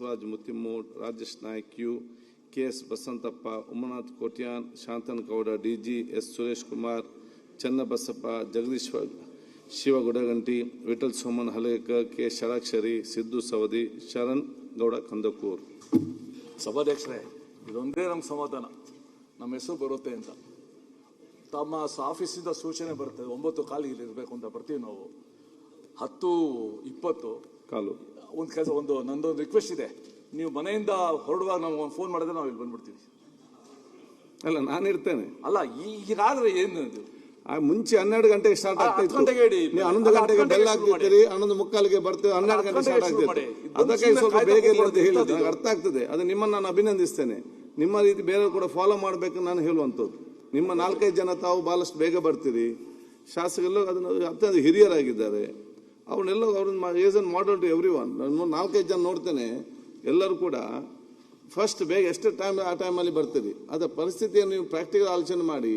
Basavaraj Muttimud, Rajesh Naik U, KS Basantappa, Umanath Kotian, Shanthanagouda, DG, S Suresh Kumar, Channabasappa, Jagadish Shivagudaganti, Vithal Soman Halekar, K Shadakshari, Siddu Savadi, Sharan Gouda Kandakur. ಸಭಾಧ್ಯಕ್ಷರೇ, ಇದೊಂದೇ ನಮ್ಮ ಸಮಾಧಾನ, ನಮ್ಮ ಹೆಸರು ಬರುತ್ತೆ ಅಂತ. ತಮ್ಮ ಆಫೀಸಿಂದ ಸೂಚನೆ ಬರುತ್ತೆ 9:15 ಇಲ್ಲಿ ಇರಬೇಕು ಅಂತ. ಬರ್ತೀವಿ ನಾವು 10:20 ಕಾಲು. ಒಂದು ಕೆಲಸ, ನಂದೊಂದು ರಿಕ್ವೆಸ್ಟ್ ಇದೆ, ನೀವು ಮನೆಯಿಂದ ಹೊರಡುವಾಗ ನಾವು ಫೋನ್ ಮಾಡಿದ್ರೆ ನಾವು ಇಲ್ಲಿ ಬಂದ್ಬಿಡ್ತೀವಿ. ಅಲ್ಲ, ನಾನು ಇರ್ತೇನೆ. ಅಲ್ಲ, ಈಗಾದ್ರೆ ಏನು ಮುಂಚೆ 12 ಗಂಟೆಗೆ ಸ್ಟಾರ್ಟ್ ಆಗ್ತಿತ್ತು. 11 ಗಂಟೆಗೆ ಬೆಲ್ ಆಗ್ತಿದ್ದೀರಿ, 11:45ಗೆ ಬರ್ತೇವೆ, 12 ಗಂಟೆ ಸ್ಟಾರ್ಟ್ ಆಗ್ತಿದೆ. ಅದಕ್ಕೆ ಸ್ವಲ್ಪ ಬೇಗ ಹೇಳಿದ್ರೆ ಅರ್ಥ ಆಗ್ತದೆ. ಅದು ನಿಮ್ಮನ್ನು ನಾನು ಅಭಿನಂದಿಸ್ತೇನೆ. ನಿಮ್ಮ ರೀತಿ ಬೇರೆ ಕೂಡ ಫಾಲೋ ಮಾಡಬೇಕು ನಾನು ಹೇಳುವಂಥದ್ದು. ನಿಮ್ಮ 4-5 ಜನ ತಾವು ಬಹಳಷ್ಟು ಬೇಗ ಬರ್ತೀರಿ. ಶಾಸಕರೆಲ್ಲ ಅದನ್ನು ಅತ್ಯಂತ ಹಿರಿಯರಾಗಿದ್ದಾರೆ. ಅವ್ರನ್ನೆಲ್ಲ ಅವ್ರನ್ನ is an model to every one. ನಾನು 4-5 ಜನ ನೋಡ್ತೇನೆ, ಎಲ್ಲರೂ ಕೂಡ ಫಸ್ಟ್ ಬೇಗ ಎಷ್ಟು ಟೈಮ್ ಆ ಟೈಮಲ್ಲಿ ಬರ್ತೀರಿ. ಅದರ ಪರಿಸ್ಥಿತಿಯನ್ನು ನೀವು ಪ್ರಾಕ್ಟಿಕಲ್ ಆಲೋಚನೆ ಮಾಡಿ.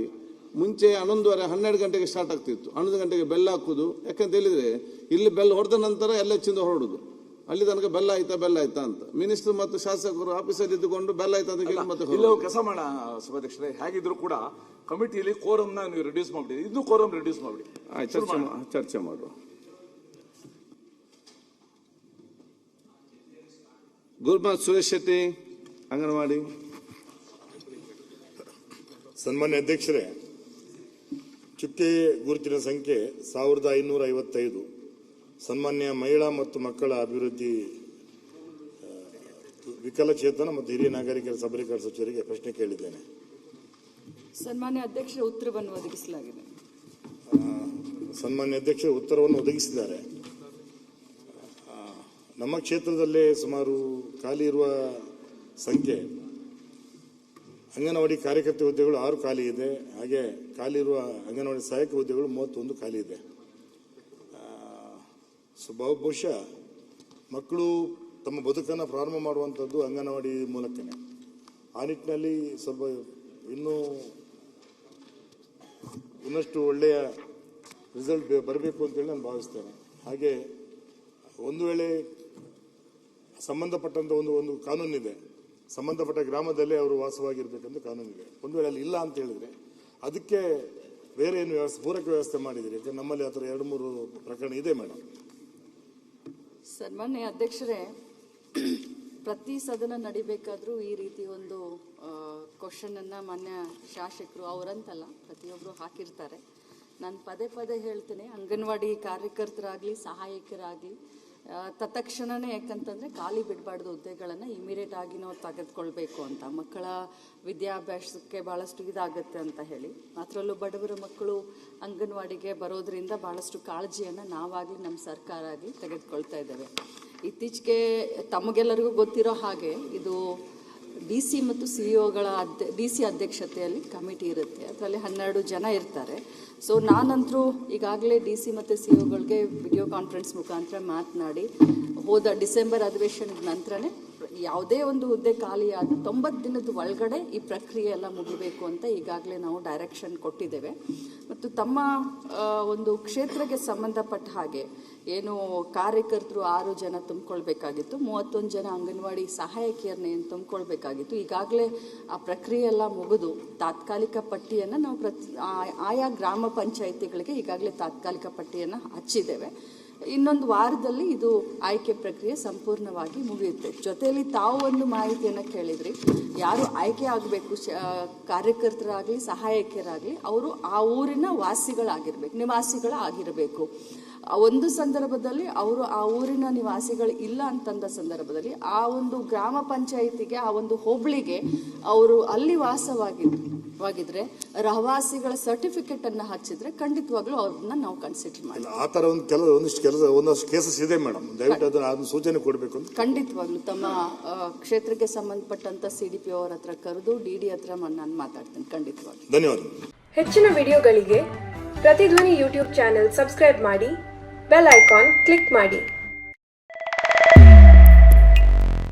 ಮುಂಚೆ 11:30 12 ಗಂಟೆಗೆ ಸ್ಟಾರ್ಟ್ ಆಗ್ತಿತ್ತು. 11 ಗಂಟೆಗೆ ಬೆಲ್ ಹಾಕೋದು. ಯಾಕಂತ ಹೇಳಿದ್ರೆ ಇಲ್ಲಿ ಬೆಲ್ ಹೊಡೆದ ನಂತರ ಎಲ್ಲ ಹೆಚ್ಚಿಂದ ಹೊರಡುದು. ಅಲ್ಲಿ ತನಕ ಬೆಲ್ಲ ಆಯ್ತಾ ಅಂತ ಮಿನಿಸ್ಟರ್ ಮತ್ತು ಶಾಸಕರು ಆಫೀಸಲ್ಲಿ ಇದ್ದುಕೊಂಡು ಬೆಲ್ಲ ಆಯ್ತಾ ಅಂತ ಕೇಳಿ ಮತ್ತೆ ಕೆಲಸ ಮಾಡ. ಸಭಾಧ್ಯಕ್ಷರೇ, ಹೇಗಿದ್ರು ಕೂಡ ಕಮಿಟಿಯಲ್ಲಿ ಕೋರಮ್ನ ನೀವು ರಿಡ್ಯೂಸ್ ಮಾಡ್ಬಿಡಿ, ಇದು ಕೋರಮ್ ರಿಡ್ಯೂಸ್ ಮಾಡ್ಬಿಡಿ. ಚರ್ಚೆ ಮಾಡುವ. ಗುರುನಾಥ್ ಸುರೇಶ್ ಶೆಟ್ಟಿ, ಅಂಗನವಾಡಿ. ಸನ್ಮಾನ್ಯ ಅಧ್ಯಕ್ಷರೇ, ಚುಕ್ಕೆ ಗುರುತಿನ ಸಂಖ್ಯೆ 1555. ಸನ್ಮಾನ್ಯ ಮಹಿಳಾ ಮತ್ತು ಮಕ್ಕಳ ಅಭಿವೃದ್ಧಿ, ವಿಕಲಚೇತನ ಮತ್ತು ಹಿರಿಯ ನಾಗರಿಕರ ಸಬಲೀಕರಣ ಸಚಿವರಿಗೆ ಪ್ರಶ್ನೆ ಕೇಳಿದ್ದೇನೆ. ಸನ್ಮಾನ್ಯ ಅಧ್ಯಕ್ಷರ ಉತ್ತರವನ್ನು ಒದಗಿಸಲಾಗಿದೆ. ಸನ್ಮಾನ್ಯ ಅಧ್ಯಕ್ಷರು ಉತ್ತರವನ್ನು ಒದಗಿಸಿದ್ದಾರೆ. ನಮ್ಮ ಕ್ಷೇತ್ರದಲ್ಲೇ ಸುಮಾರು ಖಾಲಿ ಇರುವ ಸಂಖ್ಯೆ, ಅಂಗನವಾಡಿ ಕಾರ್ಯಕರ್ತೆ ಹುದ್ದೆಗಳು 6 ಖಾಲಿ ಇದೆ. ಹಾಗೆ ಖಾಲಿ ಇರುವ ಅಂಗನವಾಡಿ ಸಹಾಯಕ ಹುದ್ದೆಗಳು 31 ಖಾಲಿ ಇದೆ. ಬಹುಶಃ ಮಕ್ಕಳು ತಮ್ಮ ಬದುಕನ್ನು ಪ್ರಾರಂಭ ಮಾಡುವಂಥದ್ದು ಅಂಗನವಾಡಿ ಮೂಲಕನೇ. ಆ ನಿಟ್ಟಿನಲ್ಲಿ ಸ್ವಲ್ಪ ಇನ್ನಷ್ಟು ಒಳ್ಳೆಯ ರಿಸಲ್ಟ್ ಬರಬೇಕು ಅಂತೇಳಿ ನಾನು ಭಾವಿಸ್ತೇನೆ. ಹಾಗೆ ಒಂದು ವೇಳೆ ಸಂಬಂಧಪಟ್ಟಂಥ ಒಂದು ಕಾನೂನಿದೆ, ಸಂಬಂಧಪಟ್ಟ ಗ್ರಾಮದಲ್ಲೇ ಅವರು ವಾಸವಾಗಿರ್ಬೇಕಂತ ಕಾನೂನಿದೆ. ಒಂದು ವೇಳೆ ಅಲ್ಲಿ ಇಲ್ಲ ಅಂತ ಹೇಳಿದ್ರೆ ಅದಕ್ಕೆ ಬೇರೆ ಏನು ಪೂರಕ ವ್ಯವಸ್ಥೆ ಮಾಡಿದಿರಿ? ಯಾಕಂದ್ರೆ ನಮ್ಮಲ್ಲಿ ಆ ಥರ 2-3 ಪ್ರಕರಣ ಇದೆ ಮೇಡಮ್. ಸನ್ಮಾನ್ಯ ಅಧ್ಯಕ್ಷರೇ, ಪ್ರತಿ ಸದನ ನಡಿಬೇಕಾದ್ರೂ ಈ ರೀತಿ ಒಂದು ಕ್ವಶನ್ ಅನ್ನ ಮಾನ್ಯ ಶಾಸಕರು ಅವರಂತಲ್ಲ ಪ್ರತಿಯೊಬ್ಬರು ಹಾಕಿರ್ತಾರೆ. ನಾನು ಪದೇ ಹೇಳ್ತೇನೆ, ಅಂಗನವಾಡಿ ಕಾರ್ಯಕರ್ತರಾಗಲಿ ಸಹಾಯಕರಾಗಲಿ ತತ್ಕ್ಷಣನೇ, ಯಾಕಂತಂದರೆ ಖಾಲಿ ಬಿಡಬಾರ್ದು ಹುದ್ದೆಗಳನ್ನು, ಇಮಿಡಿಯೇಟ್ ಆಗಿ ನಾವು ತೆಗೆದುಕೊಳ್ಬೇಕು ಅಂತ. ಮಕ್ಕಳ ವಿದ್ಯಾಭ್ಯಾಸಕ್ಕೆ ಭಾಳಷ್ಟು ಇದಾಗುತ್ತೆ ಅಂತ ಹೇಳಿ. ಅದರಲ್ಲೂ ಬಡವರ ಮಕ್ಕಳು ಅಂಗನವಾಡಿಗೆ ಬರೋದ್ರಿಂದ ಭಾಳಷ್ಟು ಕಾಳಜಿಯನ್ನು ನಾವಾಗಲಿ ನಮ್ಮ ಸರ್ಕಾರ ಆಗಲಿ ತೆಗೆದುಕೊಳ್ತಾ ಇದ್ದೇವೆ. ಇತ್ತೀಚೆಗೆ ತಮಗೆಲ್ಲರಿಗೂ ಗೊತ್ತಿರೋ ಹಾಗೆ ಇದು DC ಮತ್ತು CEO DC ಅಧ್ಯಕ್ಷತೆಯಲ್ಲಿ ಕಮಿಟಿ ಇರುತ್ತೆ. ಅದರಲ್ಲಿ 12 ಜನ ಇರ್ತಾರೆ. ಸೊ ನಾನಂತರೂ ಈಗಾಗಲೇ DC ಮತ್ತು CEOಗಳಿಗೆ ವಿಡಿಯೋ ಕಾನ್ಫರೆನ್ಸ್ ಮುಖಾಂತರ ಮಾತನಾಡಿ, ಹೋದ ಡಿಸೆಂಬರ್ ಅಧಿವೇಶನದ ನಂತರನೇ ಯಾವುದೇ ಒಂದು ಹುದ್ದೆ ಖಾಲಿಯಾದ 90 ದಿನದ ಒಳಗಡೆ ಈ ಪ್ರಕ್ರಿಯೆ ಎಲ್ಲ ಮುಗಿಬೇಕು ಅಂತ ಈಗಾಗಲೇ ನಾವು ಡೈರೆಕ್ಷನ್ ಕೊಟ್ಟಿದ್ದೇವೆ. ಮತ್ತು ತಮ್ಮ ಒಂದು ಕ್ಷೇತ್ರಕ್ಕೆ ಸಂಬಂಧಪಟ್ಟ ಹಾಗೆ ಏನು ಕಾರ್ಯಕರ್ತರು 6 ಜನ ತುಂಬಿಕೊಳ್ಬೇಕಾಗಿತ್ತು, 31 ಜನ ಅಂಗನವಾಡಿ ಸಹಾಯಕಿಯರನ್ನ ಏನು ತುಂಬಿಕೊಳ್ಬೇಕಾಗಿತ್ತು, ಈಗಾಗಲೇ ಆ ಪ್ರಕ್ರಿಯೆ ಎಲ್ಲ ಮುಗಿದು ತಾತ್ಕಾಲಿಕ ಪಟ್ಟಿಯನ್ನು ನಾವು ಆಯಾ ಗ್ರಾಮ ಪಂಚಾಯಿತಿಗಳಿಗೆ ಈಗಾಗಲೇ ತಾತ್ಕಾಲಿಕ ಪಟ್ಟಿಯನ್ನು ಹಚ್ಚಿದ್ದೇವೆ. ಇನ್ನೊಂದು ವಾರದಲ್ಲಿ ಇದು ಆಯ್ಕೆ ಪ್ರಕ್ರಿಯೆ ಸಂಪೂರ್ಣವಾಗಿ ಮುಗಿಯುತ್ತೆ. ಜೊತೆಯಲ್ಲಿ ತಾವು ಒಂದು ಮಾಹಿತಿಯನ್ನು ಕೇಳಿದ್ರಿ, ಯಾರು ಆಯ್ಕೆ ಆಗಬೇಕು ಕಾರ್ಯಕರ್ತರಾಗಲಿ ಸಹಾಯಕಿಯರಾಗಲಿ ಅವರು ಆ ಊರಿನ ವಾಸಿಗಳಾಗಿರ್ಬೇಕು, ನಿವಾಸಿಗಳಾಗಿರಬೇಕು. ಒಂದು ಸಂದರ್ಭದಲ್ಲಿ ಅವರು ಆ ಊರಿನ ನಿವಾಸಿಗಳು ಇಲ್ಲ ಅಂತಂದ ಸಂದರ್ಭದಲ್ಲಿ ಆ ಒಂದು ಗ್ರಾಮ ಪಂಚಾಯಿತಿಗೆ, ಆ ಒಂದು ಹೋಬಳಿಗೆ ಅವರು ಅಲ್ಲಿ ವಾಸವಾಗಿದ್ರೆ ರಹವಾಸಿಗಳ ಸರ್ಟಿಫಿಕೇಟ್ ಅನ್ನ ಹಚ್ಚಿದ್ರೆ ಖಂಡಿತವಾಗ್ಲೂ ಅವ್ರನ್ನ ನಾವು ಕನ್ಸಿಡರ್ ಮಾಡಿ. ಆ ತರ ಒಂದಷ್ಟು ಕೇಸಸ್ ಇದೆ ಮೇಡಮ್, ದಯವಿಟ್ಟು ಅದನ್ನ ಸೂಚನೆ ಕೊಡಬೇಕು. ಖಂಡಿತವಾಗ್ಲೂ ತಮ್ಮ ಕ್ಷೇತ್ರಕ್ಕೆ ಸಂಬಂಧಪಟ್ಟಂತ CDP ಅವರ ಹತ್ರ ಕರೆದು DD ಹತ್ರ ನಾನು ಮಾತಾಡ್ತೇನೆ. ಖಂಡಿತವಾಗ್ಲೂ ಧನ್ಯವಾದ. ಹೆಚ್ಚಿನ ವಿಡಿಯೋಗಳಿಗೆ ಪ್ರತಿಧ್ವನಿ ಯೂಟ್ಯೂಬ್ ಚಾನೆಲ್ ಸಬ್ಸ್ಕ್ರೈಬ್ ಮಾಡಿ, ಬೆಲ್ ಐಕಾನ್ ಕ್ಲಿಕ್ ಮಾಡಿ.